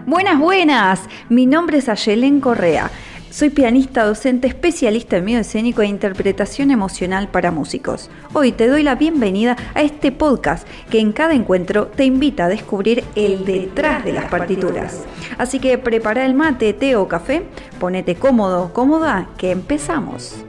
Buenas, buenas. Mi nombre es Ayelen Correa. Soy pianista, docente, especialista en medio escénico e interpretación emocional para músicos. Hoy te doy la bienvenida a este podcast que en cada encuentro te invita a descubrir el detrás de las partituras. Así que prepara el mate, té o café, ponete cómodo, cómoda, que empezamos.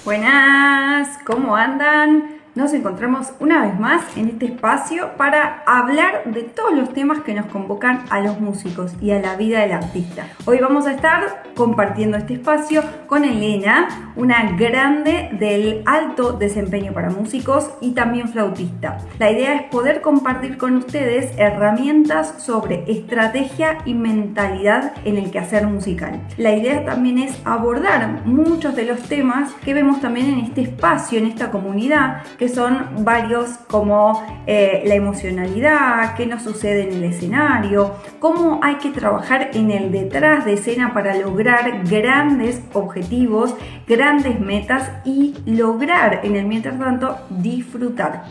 Buenas, ¿cómo andan? Nos encontramos una vez más en este espacio para hablar de todos los temas que nos convocan a los músicos y a la vida del artista. Hoy vamos a estar compartiendo este espacio con Elena, una grande del alto desempeño para músicos y también flautista. La idea es poder compartir con ustedes herramientas sobre estrategia y mentalidad en el quehacer musical. La idea también es abordar muchos de los temas que vemos también en este espacio, en esta comunidad, que son varios como la emocionalidad, qué nos sucede en el escenario, cómo hay que trabajar en el detrás de escena para lograr grandes objetivos, grandes metas y lograr en el mientras tanto disfrutar.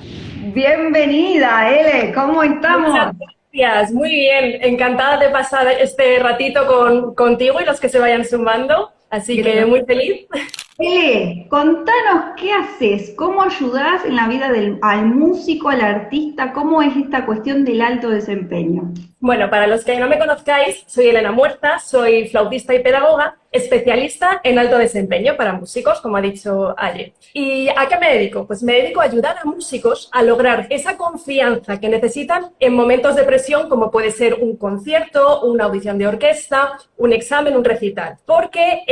Bienvenida, Ele, ¿cómo estamos? Muchas gracias, muy bien, encantada de pasar este ratito contigo y los que se vayan sumando, así que muy feliz. Ele, contanos qué haces, cómo ayudás en la vida al músico, al artista, cómo es esta cuestión del alto desempeño. Bueno, para los que no me conozcáis, soy Elena Muerta, soy flautista y pedagoga, especialista en alto desempeño para músicos, como ha dicho Ale. ¿Y a qué me dedico? Pues me dedico a ayudar a músicos a lograr esa confianza que necesitan en momentos de presión, como puede ser un concierto, una audición de orquesta, un examen, un recital. Porque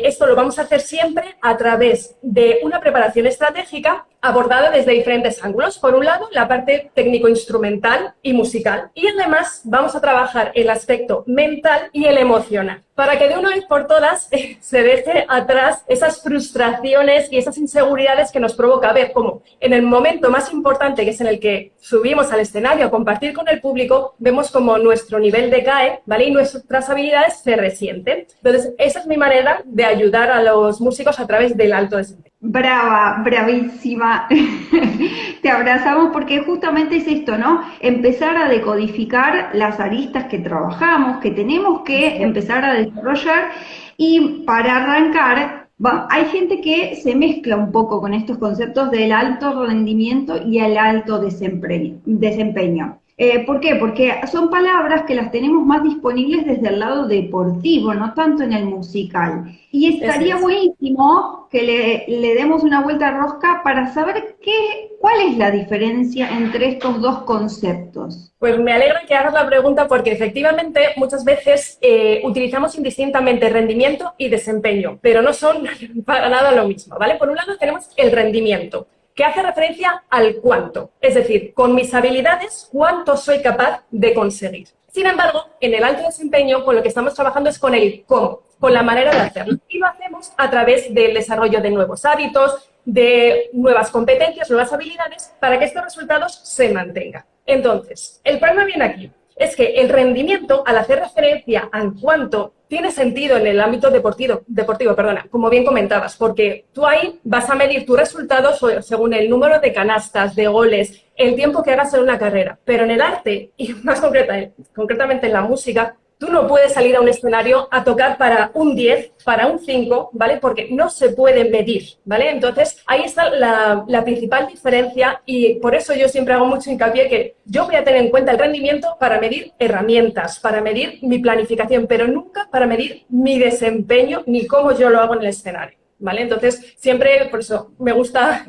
esto lo vamos a hacer siempre a través de una preparación estratégica abordada desde diferentes ángulos. Por un lado, la parte técnico-instrumental y musical. Y además vamos a trabajar el aspecto mental y el emocional, para que de una vez por todas se deje atrás esas frustraciones y esas inseguridades que nos provoca ver cómo en el momento más importante, que es en el que subimos al escenario a compartir con el público, vemos como nuestro nivel decae, ¿vale? Y nuestras habilidades se resienten. Entonces, esa es mi manera de ayudar a los músicos a través del alto desempeño. Brava, bravísima. Te abrazamos porque justamente es esto, ¿no? Empezar a decodificar las aristas que trabajamos, que tenemos que empezar a desarrollar, y para arrancar, hay gente que se mezcla un poco con estos conceptos del alto rendimiento y el alto desempeño. ¿Por qué? Porque son palabras que las tenemos más disponibles desde el lado deportivo, no tanto en el musical. Y estaría buenísimo que le demos una vuelta a rosca para saber cuál es la diferencia entre estos dos conceptos. Pues me alegra que hagas la pregunta porque efectivamente muchas veces utilizamos indistintamente rendimiento y desempeño, pero no son para nada lo mismo, ¿vale? Por un lado tenemos el rendimiento, que hace referencia al cuánto, es decir, con mis habilidades, cuánto soy capaz de conseguir. Sin embargo, en el alto desempeño, con lo que estamos trabajando es con el cómo, con la manera de hacerlo. Y lo hacemos a través del desarrollo de nuevos hábitos, de nuevas competencias, nuevas habilidades, para que estos resultados se mantengan. Entonces, el problema viene aquí. Es que el rendimiento, al hacer referencia a cuánto, tiene sentido en el ámbito deportivo, como bien comentabas, porque tú ahí vas a medir tus resultados según el número de canastas, de goles, el tiempo que hagas en una carrera. Pero en el arte, y más concretamente en la música, tú no puedes salir a un escenario a tocar para un 10, para un 5, ¿vale? Porque no se puede medir, ¿vale? Entonces, ahí está la principal diferencia, y por eso yo siempre hago mucho hincapié que yo voy a tener en cuenta el rendimiento para medir herramientas, para medir mi planificación, pero nunca para medir mi desempeño ni cómo yo lo hago en el escenario, ¿vale? Entonces, siempre, por eso, me gusta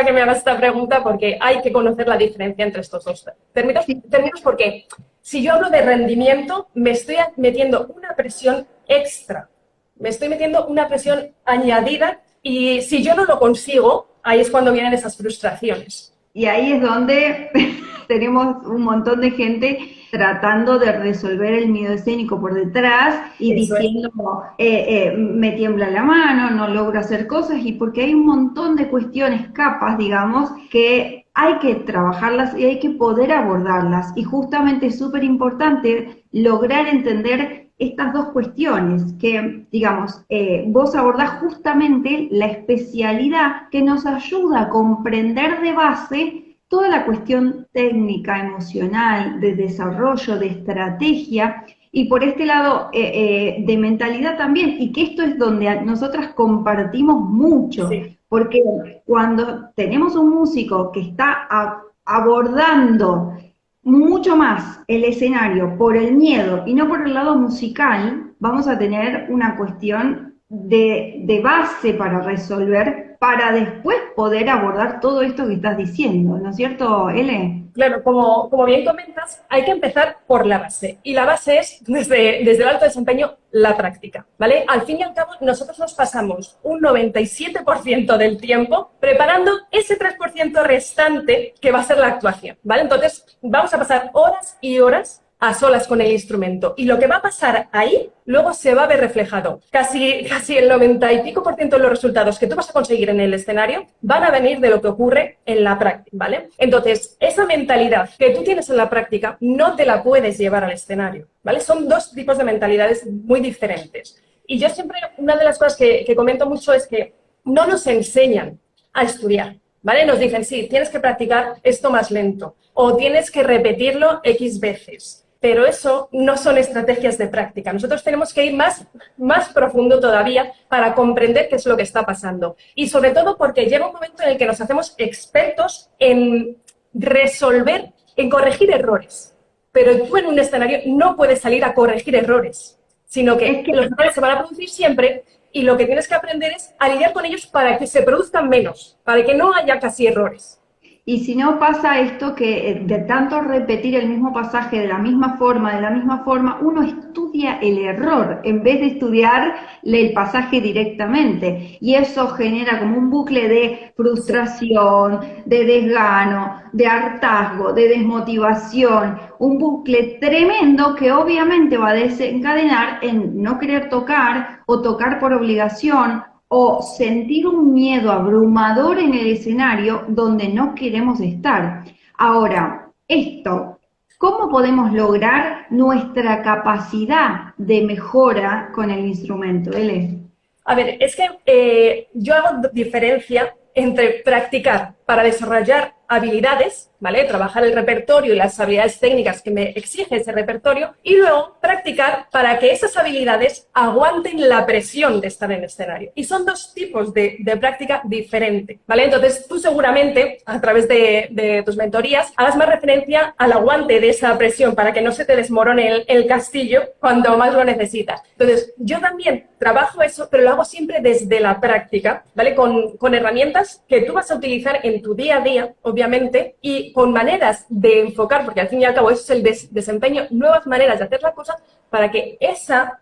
que me hagas esta pregunta, porque hay que conocer la diferencia entre estos dos términos, porque si yo hablo de rendimiento, me estoy metiendo una presión extra, me estoy metiendo una presión añadida, y si yo no lo consigo, ahí es cuando vienen esas frustraciones. Y ahí es donde tenemos un montón de gente tratando de resolver el miedo escénico por detrás y diciendo, me tiembla la mano, no logro hacer cosas, y porque hay un montón de cuestiones, capas, digamos, que hay que trabajarlas y hay que poder abordarlas. Y justamente es súper importante lograr entender estas dos cuestiones que, digamos, vos abordás justamente la especialidad que nos ayuda a comprender de base toda la cuestión técnica, emocional, de desarrollo, de estrategia, y por este lado de mentalidad también, y que esto es donde nosotras compartimos mucho, Sí. porque cuando tenemos un músico que está abordando mucho más el escenario por el miedo y no por el lado musical, vamos a tener una cuestión de base para resolver, para después poder abordar todo esto que estás diciendo, ¿no es cierto, Ele? Claro, como bien comentas, hay que empezar por la base. Y la base es, desde el alto desempeño, la práctica, ¿vale? Al fin y al cabo, nosotros nos pasamos un 97% del tiempo preparando ese 3% restante que va a ser la actuación, ¿vale? Entonces, vamos a pasar horas y horas a solas con el instrumento. Y lo que va a pasar ahí, luego se va a ver reflejado. Casi el 90 y pico % de los resultados que tú vas a conseguir en el escenario van a venir de lo que ocurre en la práctica, ¿vale? Entonces, esa mentalidad que tú tienes en la práctica no te la puedes llevar al escenario, ¿vale? Son dos tipos de mentalidades muy diferentes. Y yo siempre, una de las cosas que comento mucho es que no nos enseñan a estudiar, ¿vale? Nos dicen, sí, tienes que practicar esto más lento o tienes que repetirlo X veces. Pero eso no son estrategias de práctica. Nosotros tenemos que ir más profundo todavía para comprender qué es lo que está pasando. Y sobre todo porque llega un momento en el que nos hacemos expertos en resolver, en corregir errores. Pero tú en un escenario no puedes salir a corregir errores, sino que los errores se van a producir siempre y lo que tienes que aprender es a lidiar con ellos para que se produzcan menos, para que no haya casi errores. Y si no pasa esto que de tanto repetir el mismo pasaje de la misma forma, uno estudia el error en vez de estudiar el pasaje directamente. Y eso genera como un bucle de frustración, de desgano, de hartazgo, de desmotivación, un bucle tremendo que obviamente va a desencadenar en no querer tocar o tocar por obligación, o sentir un miedo abrumador en el escenario donde no queremos estar. Ahora, ¿cómo podemos lograr nuestra capacidad de mejora con el instrumento, Ele? A ver, es que yo hago diferencia entre practicar para desarrollar habilidades, ¿vale? Trabajar el repertorio y las habilidades técnicas que me exige ese repertorio y luego practicar para que esas habilidades aguanten la presión de estar en el escenario. Y son dos tipos de práctica diferentes, ¿vale? Entonces tú seguramente a través de tus mentorías hagas más referencia al aguante de esa presión para que no se te desmorone el castillo cuando más lo necesitas. Entonces yo también trabajo eso, pero lo hago siempre desde la práctica, ¿vale? Con herramientas que tú vas a utilizar en tu día a día, obviamente, y con maneras de enfocar, porque al fin y al cabo eso es el desempeño, nuevas maneras de hacer la cosa para que esa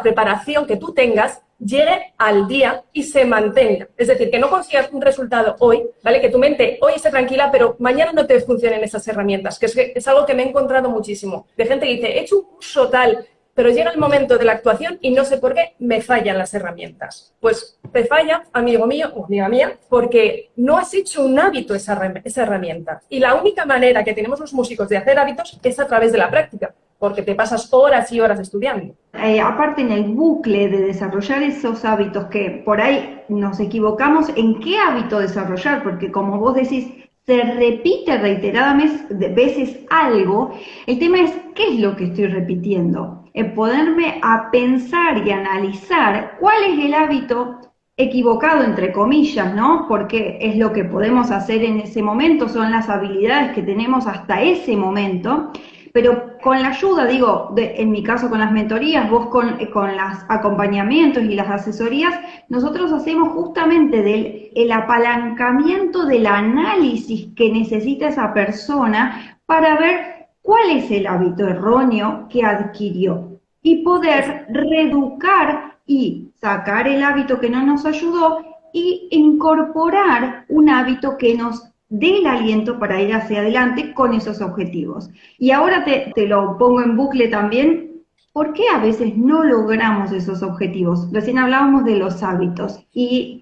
preparación que tú tengas llegue al día y se mantenga. Es decir, que no consigas un resultado hoy, ¿vale? Que tu mente hoy esté tranquila, pero mañana no te funcionen esas herramientas, que es algo que me he encontrado muchísimo. De gente que dice, he hecho un curso tal, pero llega el momento de la actuación y no sé por qué me fallan las herramientas. Pues te falla, amigo mío o amiga mía, porque no has hecho un hábito esa herramienta. Y la única manera que tenemos los músicos de hacer hábitos es a través de la práctica, porque te pasas horas y horas estudiando. Aparte en el bucle de desarrollar esos hábitos que por ahí nos equivocamos en qué hábito desarrollar, porque como vos decís, se repite reiteradamente veces algo, el tema es qué es lo que estoy repitiendo. Ponerme a pensar y analizar cuál es el hábito equivocado, entre comillas, ¿no? Porque es lo que podemos hacer en ese momento, son las habilidades que tenemos hasta ese momento, pero con la ayuda, digo, en mi caso con las mentorías, vos con los acompañamientos y las asesorías, nosotros hacemos justamente el apalancamiento del análisis que necesita esa persona para ver cuál es el hábito erróneo que adquirió y poder reeducar y sacar el hábito que no nos ayudó y incorporar un hábito que nos dé el aliento para ir hacia adelante con esos objetivos. Y ahora te lo pongo en bucle también, ¿por qué a veces no logramos esos objetivos? Recién hablábamos de los hábitos y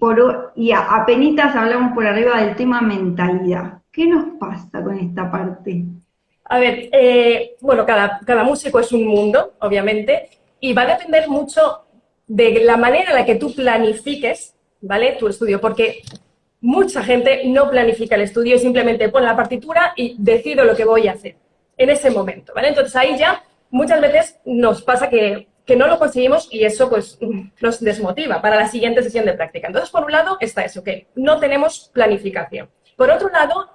apenitas hablamos por arriba del tema mentalidad. ¿Qué nos pasa con esta parte? A ver, bueno, cada músico es un mundo, obviamente, y va a depender mucho de la manera en la que tú planifiques, ¿vale? Tu estudio, porque mucha gente no planifica el estudio y simplemente pone la partitura y decido lo que voy a hacer en ese momento, ¿vale? Entonces ahí ya muchas veces nos pasa que no lo conseguimos y eso pues nos desmotiva para la siguiente sesión de práctica. Entonces, por un lado está eso, que no tenemos planificación. Por otro lado,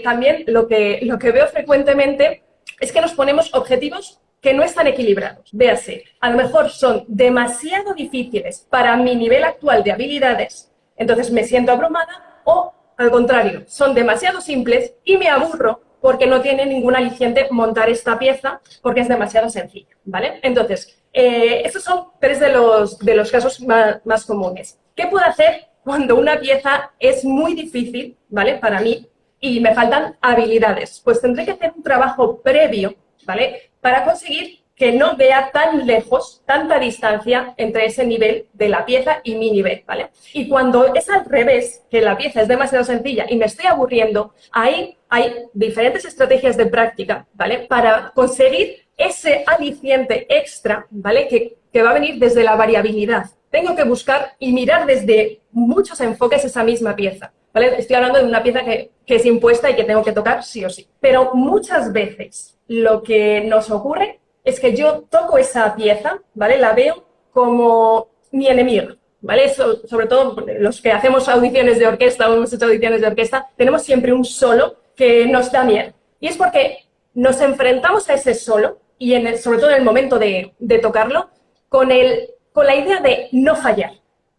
también lo que veo frecuentemente es que nos ponemos objetivos que no están equilibrados. Véase, a lo mejor son demasiado difíciles para mi nivel actual de habilidades, entonces me siento abrumada, o al contrario, son demasiado simples y me aburro porque no tiene ningún aliciente montar esta pieza porque es demasiado sencilla, ¿vale? Entonces, estos son tres de los casos más comunes. ¿Qué puedo hacer cuando una pieza es muy difícil, ¿vale? Para mí, y me faltan habilidades? Pues tendré que hacer un trabajo previo, ¿vale? Para conseguir que no vea tan lejos, tanta distancia entre ese nivel de la pieza y mi nivel, ¿vale? Y cuando es al revés, que la pieza es demasiado sencilla y me estoy aburriendo, ahí hay diferentes estrategias de práctica, ¿vale? Para conseguir ese aliciente extra, ¿vale? Que va a venir desde la variabilidad. Tengo que buscar y mirar desde muchos enfoques esa misma pieza, ¿vale? Estoy hablando de una pieza que es impuesta y que tengo que tocar sí o sí. Pero muchas veces lo que nos ocurre es que yo toco esa pieza, ¿vale? La veo como mi enemigo, ¿vale? Sobre todo los que hacemos audiciones de orquesta o hemos hecho audiciones de orquesta, tenemos siempre un solo que nos da miedo. Y es porque nos enfrentamos a ese solo y sobre todo en el momento de tocarlo con la idea de no fallar,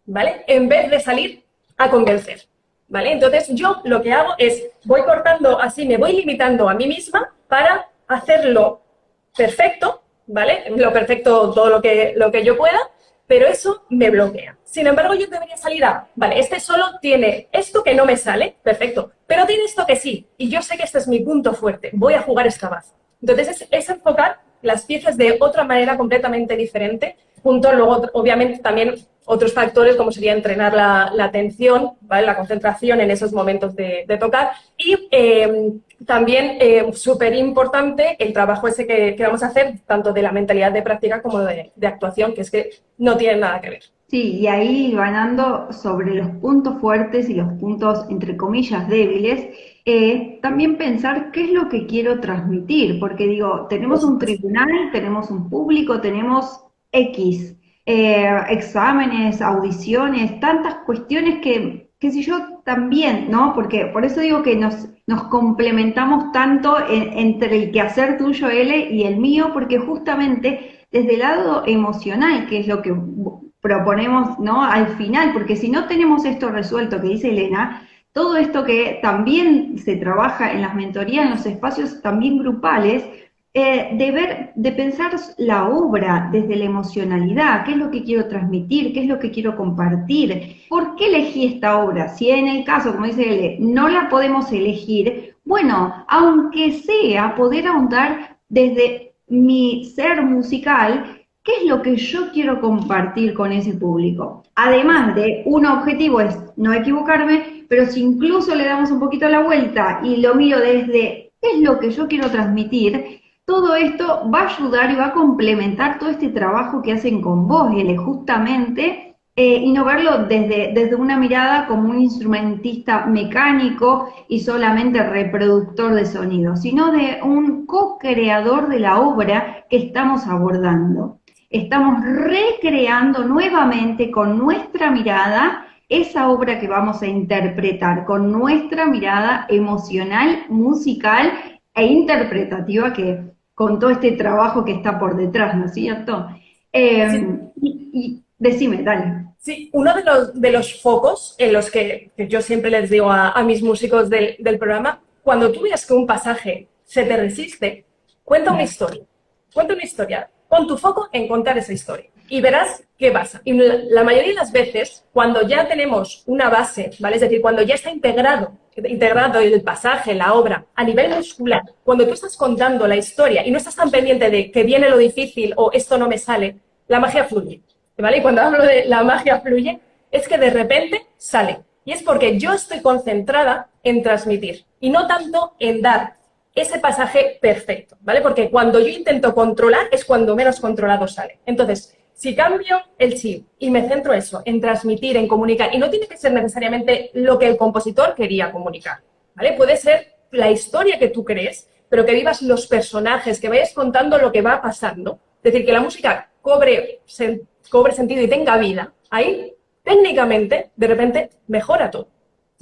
¿vale? En vez de salir a convencer, ¿vale? Entonces yo lo que hago es voy cortando así, me voy limitando a mí misma para hacerlo perfecto, ¿vale? Lo perfecto, todo lo que yo pueda, pero eso me bloquea. Sin embargo, yo debería salir vale, este solo tiene esto que no me sale, perfecto, pero tiene esto que sí, y yo sé que este es mi punto fuerte, voy a jugar esta base. Entonces, es enfocar las piezas de otra manera completamente diferente, junto luego, obviamente, también otros factores como sería entrenar la atención, ¿vale? La concentración en esos momentos de tocar y también súper importante el trabajo ese que vamos a hacer, tanto de la mentalidad de práctica como de actuación, que es que no tienen nada que ver. Sí, y ahí ganando sobre los puntos fuertes y los puntos, entre comillas, débiles, también pensar qué es lo que quiero transmitir, porque digo, tenemos un tribunal, tenemos un público, tenemos X, exámenes, audiciones, tantas cuestiones que si yo también, ¿no? Porque por eso digo que nos complementamos tanto entre el quehacer tuyo, L, y el mío, porque justamente desde el lado emocional, que es lo que proponemos, ¿no? Al final, porque si no tenemos esto resuelto que dice Elena, todo esto que también se trabaja en las mentorías, en los espacios también grupales, de pensar la obra desde la emocionalidad, qué es lo que quiero transmitir, qué es lo que quiero compartir, por qué elegí esta obra, si en el caso, como dice él, no la podemos elegir, bueno, aunque sea poder ahondar desde mi ser musical, qué es lo que yo quiero compartir con ese público. Además de un objetivo es no equivocarme, pero si incluso le damos un poquito la vuelta y lo miro desde qué es lo que yo quiero transmitir, todo esto va a ayudar y va a complementar todo este trabajo que hacen con vos, L, justamente, y no verlo desde una mirada como un instrumentista mecánico y solamente reproductor de sonido, sino de un co-creador de la obra que estamos abordando. Estamos recreando nuevamente con nuestra mirada esa obra que vamos a interpretar, con nuestra mirada emocional, musical e interpretativa que con todo este trabajo que está por detrás, ¿no es cierto? Sí. Y decime, dale. Sí, uno de los focos en los que yo siempre les digo a mis músicos del programa, cuando tú veas que un pasaje se te resiste, cuenta una historia. Cuenta una historia. Pon tu foco en contar esa historia y verás qué pasa. Y la mayoría de las veces, cuando ya tenemos una base, ¿vale? Es decir, cuando ya está integrado el pasaje, la obra, a nivel muscular, cuando tú estás contando la historia y no estás tan pendiente de que viene lo difícil o esto no me sale, la magia fluye, ¿vale? Y cuando hablo de la magia fluye, es que de repente sale. Y es porque yo estoy concentrada en transmitir y no tanto en dar ese pasaje perfecto, ¿vale? Porque cuando yo intento controlar es cuando menos controlado sale. Entonces, Si cambio el chip y me centro eso, en transmitir, en comunicar, y no tiene que ser necesariamente lo que el compositor quería comunicar, ¿vale? Puede ser la historia que tú crees, pero que vivas los personajes, que vayas contando lo que va pasando. Es decir, que la música cobre sentido y tenga vida. Ahí, técnicamente, de repente, mejora todo.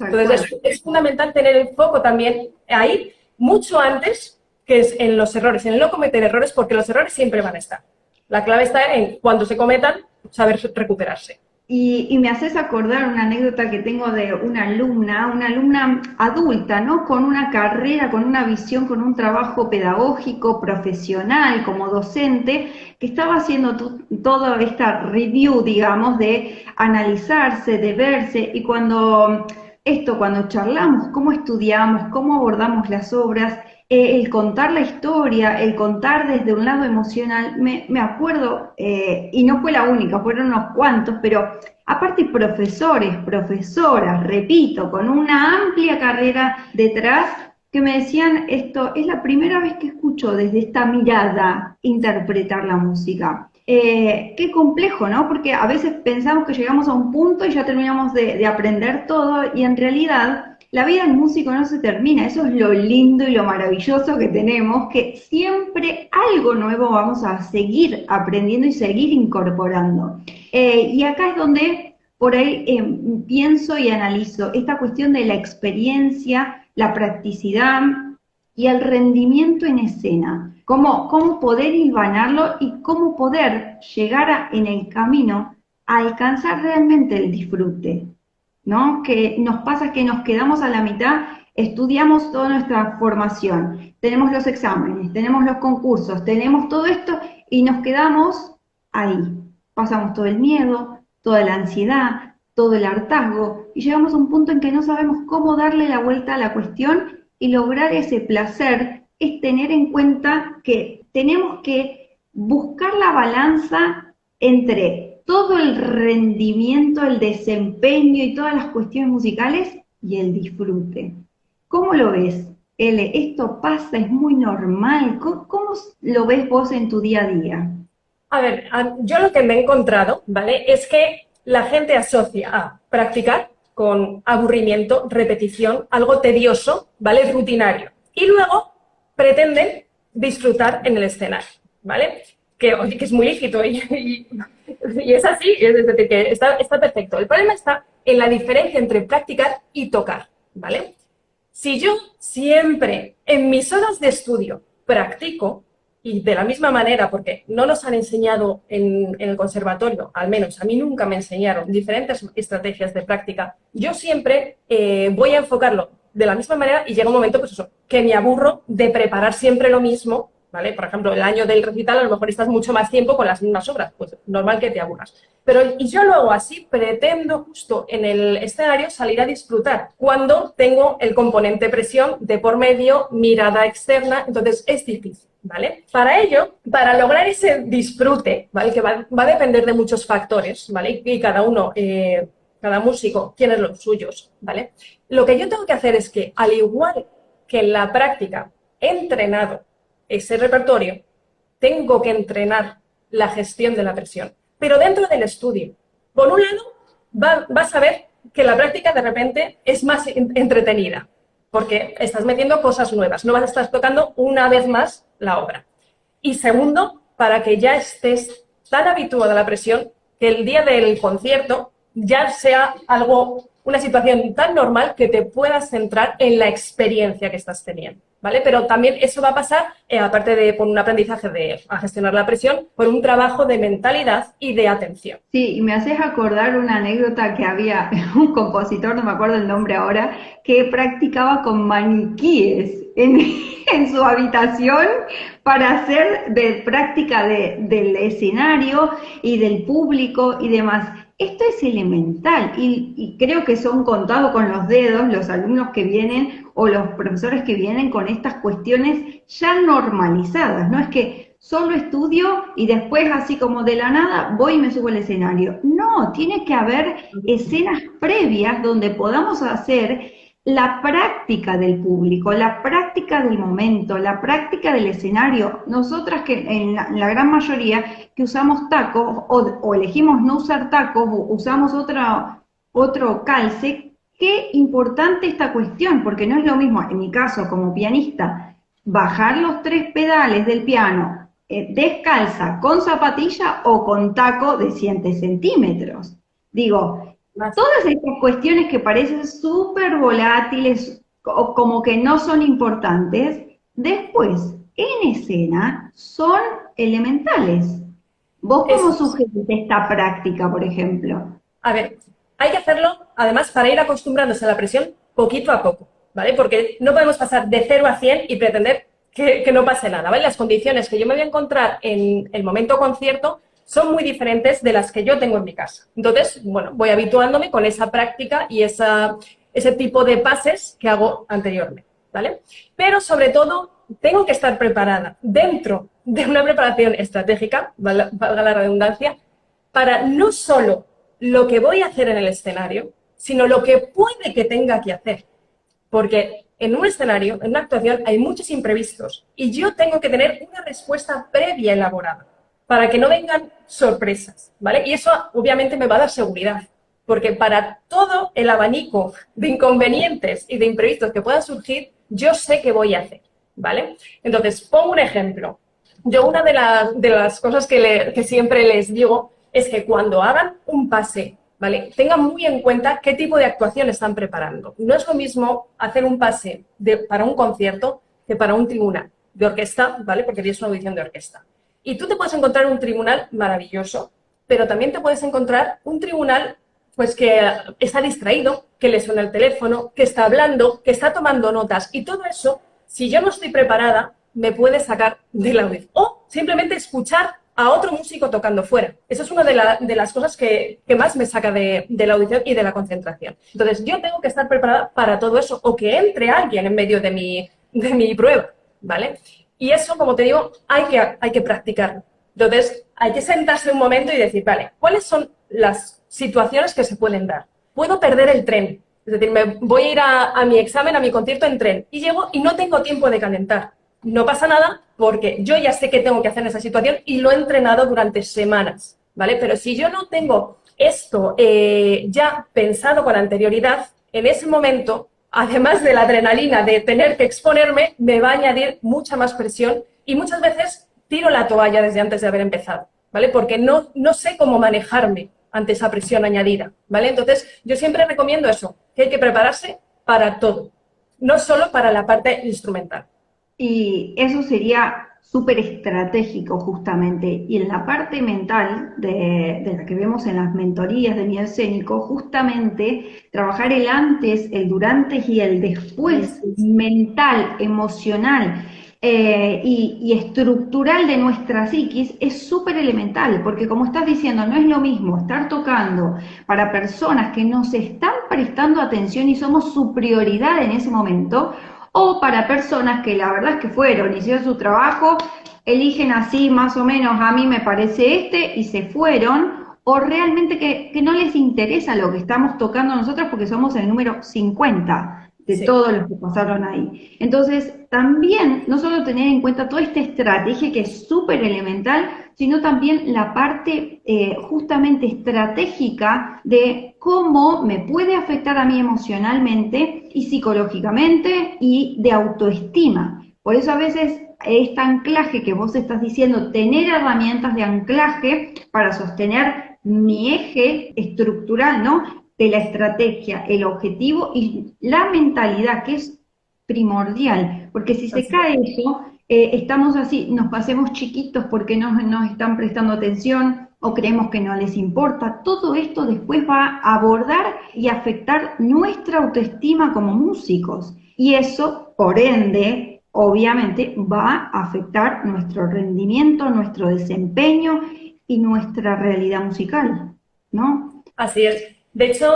Entonces, es fundamental tener el foco también ahí, mucho antes que es en los errores, en no cometer errores, porque los errores siempre van a estar. La clave está en, cuando se cometan, saber recuperarse. Y me haces acordar una anécdota que tengo de una alumna adulta, ¿no? Con una carrera, con una visión, con un trabajo pedagógico, profesional, como docente, que estaba haciendo toda esta review, digamos, de analizarse, de verse, y cuando charlamos, cómo estudiamos, cómo abordamos las obras, el contar la historia, el contar desde un lado emocional, me acuerdo, y no fue la única, fueron unos cuantos, pero aparte profesores, profesoras, repito, con una amplia carrera detrás, que me decían esto, es la primera vez que escucho desde esta mirada interpretar la música. Qué complejo, ¿no? Porque a veces pensamos que llegamos a un punto y ya terminamos de aprender todo, y en realidad la vida del músico no se termina. Eso es lo lindo y lo maravilloso que tenemos, que siempre algo nuevo vamos a seguir aprendiendo y seguir incorporando. Y acá es donde por ahí pienso y analizo esta cuestión de la experiencia, la practicidad y el rendimiento en escena. Cómo poder hilvanarlo y cómo poder llegar en el camino a alcanzar realmente el disfrute, ¿no? Que nos pasa que nos quedamos a la mitad, estudiamos toda nuestra formación, tenemos los exámenes, tenemos los concursos, tenemos todo esto y nos quedamos ahí. Pasamos todo el miedo, toda la ansiedad, todo el hartazgo y llegamos a un punto en que no sabemos cómo darle la vuelta a la cuestión y lograr ese placer. Es tener en cuenta que tenemos que buscar la balanza entre todo el rendimiento, el desempeño y todas las cuestiones musicales y el disfrute. ¿Cómo lo ves, Ele? ¿Esto pasa? ¿Es muy normal? ¿Cómo lo ves vos en tu día a día? A ver, yo lo que me he encontrado, ¿vale? Es que la gente asocia a practicar con aburrimiento, repetición, algo tedioso, ¿vale? Rutinario. Y luego pretenden disfrutar en el escenario, ¿vale? Que es muy lícito y es así, es decir, que está perfecto. El problema está en la diferencia entre practicar y tocar, ¿vale? Si yo siempre en mis horas de estudio practico, y de la misma manera, porque no nos han enseñado en el conservatorio, al menos a mí nunca me enseñaron diferentes estrategias de práctica, yo siempre voy a enfocarlo de la misma manera y llega un momento, pues eso, que me aburro de preparar siempre lo mismo, ¿vale? Por ejemplo, el año del recital a lo mejor estás mucho más tiempo con las mismas obras, pues normal que te aburras. Pero y yo lo hago así, pretendo justo en el escenario salir a disfrutar cuando tengo el componente presión de por medio, mirada externa, entonces es difícil, ¿vale? Para ello, para lograr ese disfrute, ¿vale? Que va a depender de muchos factores, ¿vale? Y cada uno, cada músico tiene los suyos, ¿vale? Lo que yo tengo que hacer es que, al igual que en la práctica he entrenado ese repertorio, tengo que entrenar la gestión de la presión. Pero dentro del estudio, por un lado, vas a ver que la práctica de repente es más entretenida, porque estás metiendo cosas nuevas, no vas a estar tocando una vez más la obra. Y segundo, para que ya estés tan habituado a la presión que el día del concierto ya sea algo, una situación tan normal que te puedas centrar en la experiencia que estás teniendo, ¿vale? Pero también eso va a pasar, aparte de por un aprendizaje a gestionar la presión, por un trabajo de mentalidad y de atención. Sí, y me haces acordar una anécdota que había un compositor, no me acuerdo el nombre ahora, que practicaba con maniquíes en su habitación para hacer de práctica del escenario y del público y demás. Esto es elemental y creo que son contados con los dedos los alumnos que vienen o los profesores que vienen con estas cuestiones ya normalizadas. No es que solo estudio y después así como de la nada voy y me subo al escenario. No, tiene que haber escenas previas donde podamos hacer la práctica del público, la práctica del momento, la práctica del escenario. Nosotras que en la gran mayoría que usamos tacos o elegimos no usar tacos o usamos otro calce, qué importante esta cuestión, porque no es lo mismo, en mi caso como pianista, bajar los 3 pedales del piano descalza, con zapatilla o con taco de 100 centímetros. Digo, todas estas cuestiones que parecen súper volátiles o como que no son importantes, después en escena son elementales. ¿Vos cómo sugerís esta práctica, por ejemplo? A ver, hay que hacerlo, además, para ir acostumbrándose a la presión poquito a poco, ¿vale? Porque no podemos pasar de 0 a 100 y pretender que no pase nada, ¿vale? Las condiciones que yo me voy a encontrar en el momento concierto son muy diferentes de las que yo tengo en mi casa. Entonces, bueno, voy habituándome con esa práctica y ese tipo de pases que hago anteriormente, ¿vale? Pero, sobre todo, tengo que estar preparada dentro de una preparación estratégica, valga la redundancia, para no solo lo que voy a hacer en el escenario, sino lo que puede que tenga que hacer. Porque en un escenario, en una actuación, hay muchos imprevistos y yo tengo que tener una respuesta previa elaborada para que no vengan sorpresas, ¿vale? Y eso obviamente me va a dar seguridad, porque para todo el abanico de inconvenientes y de imprevistos que puedan surgir, yo sé qué voy a hacer, ¿vale? Entonces, pongo un ejemplo. Yo una de las cosas que siempre les digo es que cuando hagan un pase, ¿vale?, tengan muy en cuenta qué tipo de actuación están preparando. No es lo mismo hacer un pase para un concierto que para un tribunal de orquesta, ¿vale?, porque tienes una audición de orquesta. Y tú te puedes encontrar un tribunal maravilloso, pero también te puedes encontrar un tribunal pues que está distraído, que le suena el teléfono, que está hablando, que está tomando notas. Y todo eso, si yo no estoy preparada, me puede sacar de la audición. O simplemente escuchar a otro músico tocando fuera. Eso es una de las cosas que más me saca de la audición y de la concentración. Entonces, yo tengo que estar preparada para todo eso, o que entre alguien en medio de mi prueba, ¿vale? Y eso, como te digo, hay que practicarlo. Entonces, hay que sentarse un momento y decir, vale, ¿cuáles son las situaciones que se pueden dar? Puedo perder el tren. Es decir, me voy a ir a mi examen, a mi concierto en tren, y llego y no tengo tiempo de calentar. No pasa nada porque yo ya sé qué tengo que hacer en esa situación y lo he entrenado durante semanas, ¿vale? Pero si yo no tengo esto ya pensado con anterioridad, en ese momento, además de la adrenalina de tener que exponerme, me va a añadir mucha más presión y muchas veces tiro la toalla desde antes de haber empezado, ¿vale? Porque no sé cómo manejarme ante esa presión añadida, ¿vale? Entonces, yo siempre recomiendo eso, que hay que prepararse para todo, no solo para la parte instrumental. Y eso sería súper estratégico justamente. Y en la parte mental de la que vemos en las mentorías de miedo escénico, justamente trabajar el antes, el durante y el después mental, emocional y estructural de nuestra psiquis es súper elemental, porque como estás diciendo, no es lo mismo estar tocando para personas que nos están prestando atención y somos su prioridad en ese momento, o para personas que la verdad es que fueron, hicieron su trabajo, eligen así más o menos, a mí me parece y se fueron, o realmente que no les interesa lo que estamos tocando nosotros porque somos el número 50 de todos los que pasaron ahí. Entonces, también, no solo tener en cuenta toda esta estrategia que es súper elemental, sino también la parte justamente estratégica de cómo me puede afectar a mí emocionalmente y psicológicamente y de autoestima. Por eso a veces este anclaje que vos estás diciendo, tener herramientas de anclaje para sostener mi eje estructural, ¿no?, de la estrategia, el objetivo y la mentalidad, que es primordial, porque si se cae eso, estamos así, nos pasemos chiquitos porque no nos están prestando atención o creemos que no les importa. Todo esto después va a abordar y afectar nuestra autoestima como músicos. Y eso, por ende, obviamente, va a afectar nuestro rendimiento, nuestro desempeño y nuestra realidad musical, ¿no? Así es. De hecho,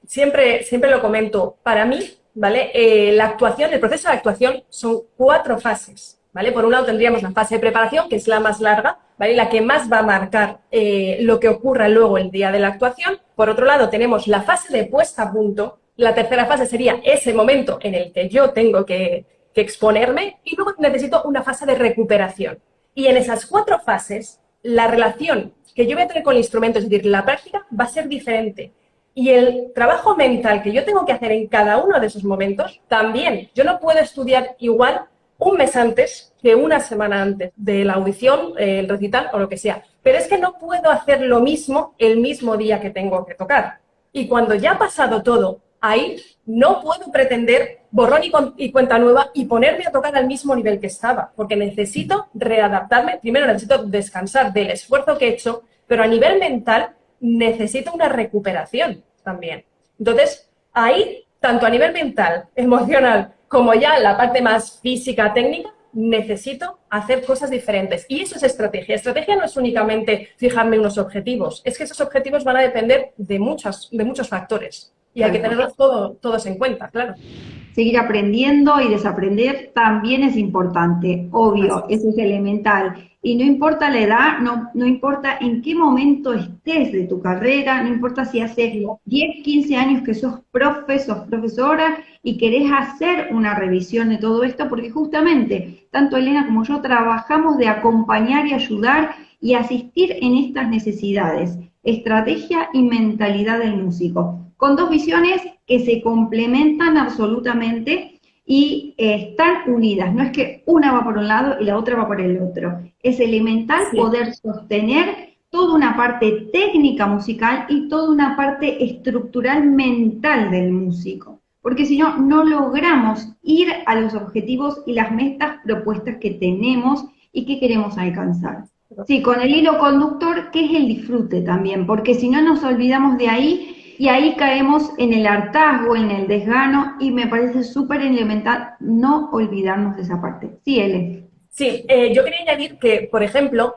siempre lo comento, para mí, ¿vale? La actuación, el proceso de actuación son 4 fases, ¿vale? Por un lado tendríamos la fase de preparación, que es la más larga, ¿vale? La que más va a marcar lo que ocurra luego el día de la actuación. Por otro lado tenemos la fase de puesta a punto, La tercera fase sería ese momento en el que yo tengo que exponerme y luego necesito una fase de recuperación. Y en esas 4 fases, la relación que yo voy a tener con el instrumento, es decir, la práctica, va a ser diferente. Y el trabajo mental que yo tengo que hacer en cada uno de esos momentos, también. Yo no puedo estudiar igual un mes antes que una semana antes de la audición, el recital o lo que sea. Pero es que no puedo hacer lo mismo el mismo día que tengo que tocar. Y cuando ya ha pasado todo, ahí no puedo pretender borrón y cuenta nueva y ponerme a tocar al mismo nivel que estaba, porque necesito readaptarme. Primero necesito descansar del esfuerzo que he hecho, pero a nivel mental necesito una recuperación también. Entonces, ahí, tanto a nivel mental, emocional, como ya la parte más física, técnica, necesito hacer cosas diferentes. Y eso es estrategia. Estrategia no es únicamente fijarme unos objetivos, es que esos objetivos van a depender de muchos factores. Y hay que tenerlos todos en cuenta, claro. Seguir aprendiendo y desaprender también es importante, obvio, eso es elemental. Y no importa la edad, no importa en qué momento estés de tu carrera, no importa si hace 10, 15 años que sos profesora y querés hacer una revisión de todo esto, porque justamente tanto Elena como yo trabajamos de acompañar y ayudar y asistir en estas necesidades, estrategia y mentalidad del músico, con 2 visiones que se complementan absolutamente y están unidas. No es que una va por un lado y la otra va por el otro. Es elemental poder sostener toda una parte técnica musical y toda una parte estructural mental del músico. Porque si no, no logramos ir a los objetivos y las metas propuestas que tenemos y que queremos alcanzar. Sí, con el hilo conductor, que es el disfrute también, porque si no nos olvidamos de ahí y ahí caemos en el hartazgo, en el desgano, y me parece súper elemental no olvidarnos de esa parte. Sí, Ele. Sí, yo quería añadir que, por ejemplo,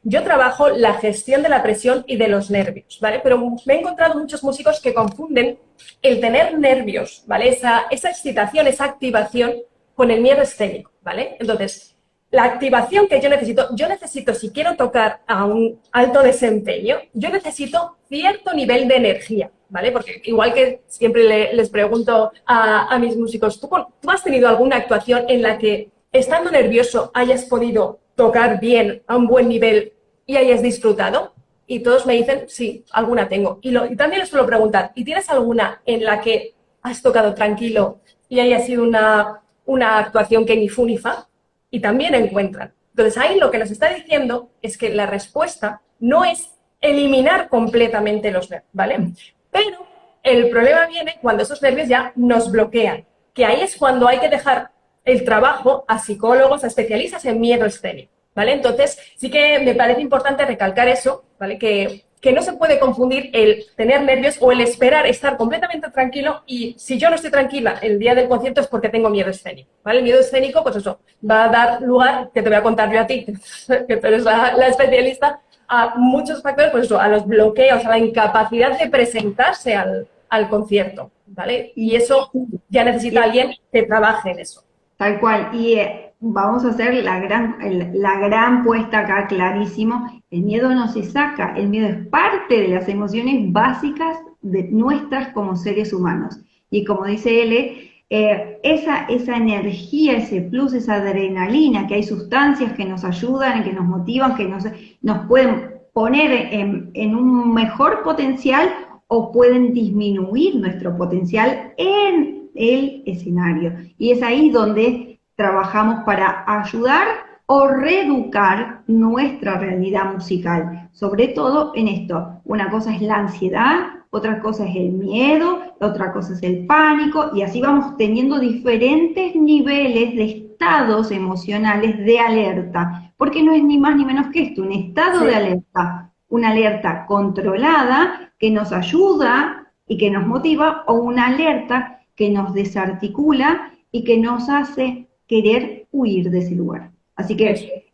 yo trabajo la gestión de la presión y de los nervios, ¿vale? Pero me he encontrado muchos músicos que confunden el tener nervios, ¿vale? Esa excitación, esa activación con el miedo escénico, ¿vale? Entonces, la activación que yo necesito si quiero tocar a un alto desempeño, yo necesito cierto nivel de energía, ¿vale? Porque igual que siempre les pregunto a mis músicos, ¿tú has tenido alguna actuación en la que, estando nervioso, hayas podido tocar bien, a un buen nivel y hayas disfrutado? Y todos me dicen, sí, alguna tengo. Y también les suelo preguntar, ¿y tienes alguna en la que has tocado tranquilo y haya sido una actuación que ni fu ni fa? Y también encuentran. Entonces ahí lo que nos está diciendo es que la respuesta no es eliminar completamente los nervios, ¿vale? Pero el problema viene cuando esos nervios ya nos bloquean, que ahí es cuando hay que dejar el trabajo a psicólogos, a especialistas en miedo escénico, ¿vale? Entonces sí que me parece importante recalcar eso, ¿vale? Que no se puede confundir el tener nervios o el esperar estar completamente tranquilo, y si yo no estoy tranquila el día del concierto es porque tengo miedo escénico, ¿vale? El miedo escénico, pues eso, va a dar lugar, que te voy a contar yo a ti, que tú eres la especialista, a muchos factores, pues eso, a los bloqueos, a la incapacidad de presentarse al concierto, ¿vale? Y eso ya necesita alguien que trabaje en eso. Tal cual, y vamos a hacer la gran puesta acá, clarísimo. El miedo no se saca, el miedo es parte de las emociones básicas de nuestras como seres humanos. Y como dice Ele, esa energía, ese plus, esa adrenalina, que hay sustancias que nos ayudan, que nos motivan, que nos pueden poner en un mejor potencial o pueden disminuir nuestro potencial en el escenario. Y es ahí donde trabajamos para ayudar o reeducar nuestra realidad musical. Sobre todo en esto. Una cosa es la ansiedad, otra cosa es el miedo, otra cosa es el pánico, y así vamos teniendo diferentes niveles de estados emocionales de alerta. Porque no es ni más ni menos que esto, un estado de alerta. Una alerta controlada que nos ayuda y que nos motiva, o una alerta que nos desarticula y que nos hace querer huir de ese lugar. Así que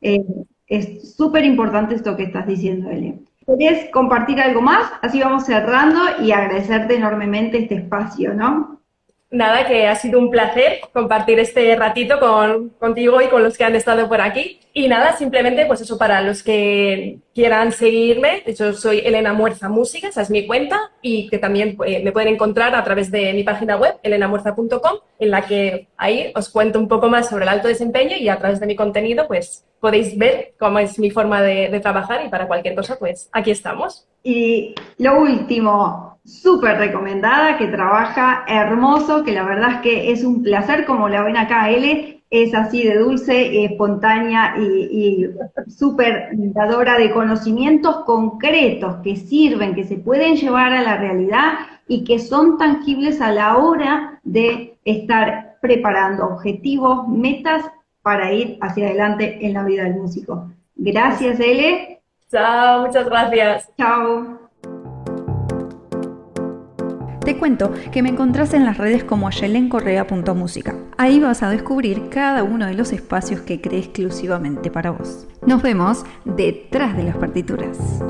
es súper importante esto que estás diciendo, Ele. ¿Querés compartir algo más? Así vamos cerrando y agradecerte enormemente este espacio, ¿no? Nada, que ha sido un placer compartir este ratito contigo y con los que han estado por aquí. Y nada, simplemente pues eso, para los que quieran seguirme, yo soy Elena Muerza Música, esa es mi cuenta, y que también me pueden encontrar a través de mi página web, elenamuerza.com, en la que ahí os cuento un poco más sobre el alto desempeño y a través de mi contenido pues podéis ver cómo es mi forma de trabajar y para cualquier cosa pues aquí estamos. Y lo último, súper recomendada, que trabaja hermoso, que la verdad es que es un placer, como la ven acá, Ele, es así de dulce, espontánea y súper dadora de conocimientos concretos que sirven, que se pueden llevar a la realidad y que son tangibles a la hora de estar preparando objetivos, metas para ir hacia adelante en la vida del músico. Gracias, Ele. Chao, muchas gracias. Chao. Te cuento que me encontrás en las redes como yelencorrea.música. Ahí vas a descubrir cada uno de los espacios que creé exclusivamente para vos. Nos vemos detrás de las partituras.